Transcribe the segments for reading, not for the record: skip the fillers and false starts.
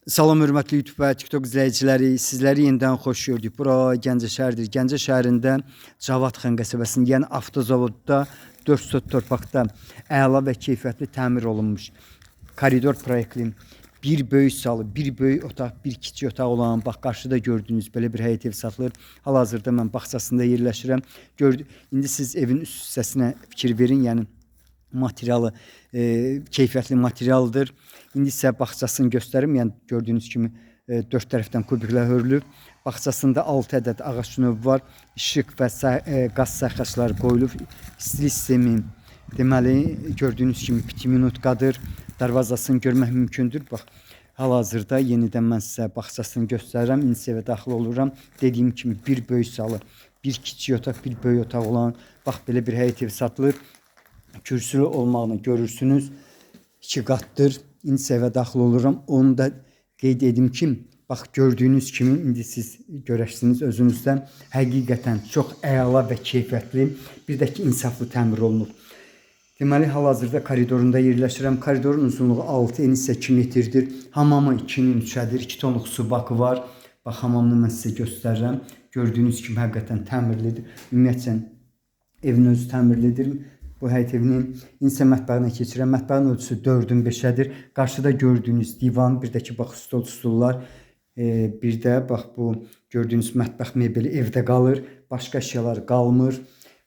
Salam hörmətli YouTube və TikTok izləyiciləri, sizləri yenidən xoş gördük. Bura Gəncə şəhəridir. Gəncə şəhərində Cavadxan qəsəbəsində, yəni avtozavodda 4 sot torpaqda əla və keyfiyyətli təmir olunmuş koridor proyektli bir böyük salı, bir böyük otaq, bir kiçik otaq olan, bax qarşıda gördüyünüz belə bir həyət ev satılır. Hal-hazırda mən bağçasında yerləşirəm. İndi siz evin üst hissəsinə fikir verin, yəni materialı keyfiyyətli materialdır. İndi sizə bağçasını göstərim. Yəni gördüyünüz kimi 4 tərəfdən kubiklər hörülüb. Bağçasında 6 ədəd ağac növü var. İşıq və qaz sərxaçları qoyulub. İstilik sistemi deməli gördüyünüz kimi 2 minutqadır. Darvazasını görmək mümkündür. Bax, hal-hazırda yenidən mən sizə bağçasını göstərirəm. İndi evə daxil oluram. Dediyim kimi bir böyük salı, bir kiçik otaq, bir böyük otaq olan, bax belə bir həyət ev satılır. Kürsülü olmağını görürsünüz. 2 qatdır. İndi evə daxil oluram. Onu da qeyd edim ki, bax gördüyünüz kimi indi siz görərsiniz özünüzdən. Həqiqətən çox əla və keyfiyyətli, bir də ki insaflı təmir olunub. Deməli hal-hazırda koridorunda yerləşirəm. Koridorun uzunluğu 6, eni isə 2 metrdir. Hamamı 2-nin 3-ədir. 2 tonluq su bakı var. Bax hamamını mən sizə göstərirəm. Gördüyünüz kimi həqiqətən təmirlidir. Ümumiyyətlə evin özü təmirlidir. Bu həyət evinin insə mətbəxinə keçirəm. Mətbəxin ölçüsü 4-ün 5-ədir. Qarşıda gördüyünüz divan, bir də ki bax stollar, bir də bax bu gördüyünüz mətbəx mebeli evdə qalır. Başqa əşyalar qalmır.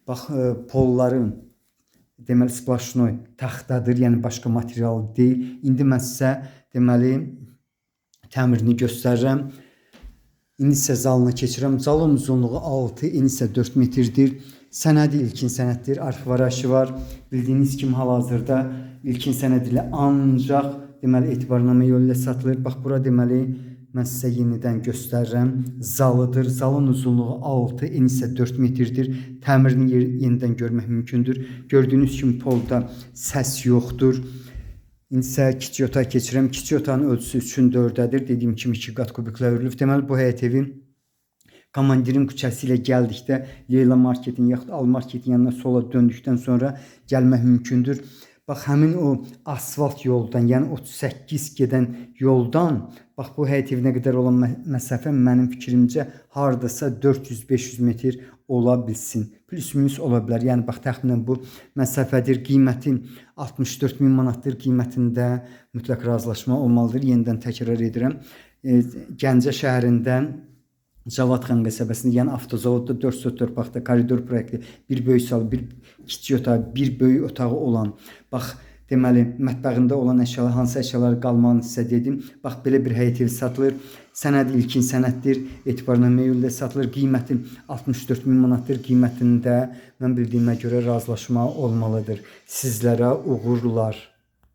Bax polların deməli splaşnoy taxtadır, yəni başqa material deyil. İndi mən sizə deməli təmirini göstərirəm. İndi isə zalına keçirəm. Zalın uzunluğu 6, eni isə 4 metrdir. Sənədi ilkin sənəddir, arxiv var. Bildiyiniz kimi hal-hazırda ilkin sənəd ilə ancaq deməli etibarnamə yolu ilə satılır. Bax bura deməli mən sizə yenidən göstərirəm. Zalıdır. Zalın uzunluğu 6, eni isə 4 metrdir. Təmirini yenidən görmək mümkündür. Gördüyünüz kimi polda səs yoxdur. İndi isə kiçik otağa keçirəm. Kiçik otağın ölçüsü 3-ün 4-ədir. Dediyim kimi 2 qat kubiklər hörülüb. Deməli bu həyət evin Komandirin küçəsi ilə gəldikdə Leyla marketin yaxud Al marketin yanına sola döndükdən sonra gəlmək mümkündür. Bax həmin o asfalt yoldan, yəni 38 gedən yoldan bax bu həyət evinə qədər olan məsafə mənim fikrimcə hardasa 400-500 metr ola bilsin. Plus minus ola bilər. Yəni bax təxminən bu məsafədir. Qiyməti 64.000 manatdır. Qiymətində mütləq razılaşma olmalıdır. Yenidən təkrar edirəm. Gəncə şəhərindən Cavadxan qəsəbəsində, yəni avtozavodda 4 sot torpaqda koridor proyektli bir böyük sal, bir kiçik otaq, bir böyük otağı olan, bax deməli mətbəxində olan əşyalar, hansı əşyalar qalmağını sizə dedim. Bax belə bir həyət evi satılır. Sənədi ilkin sənəddir. Etibarnamə yolu ilə satılır. Qiyməti 64.000 manatdır. Qiymətində mən bildiyimə görə razılaşma olmalıdır. Sizlərə uğurlar.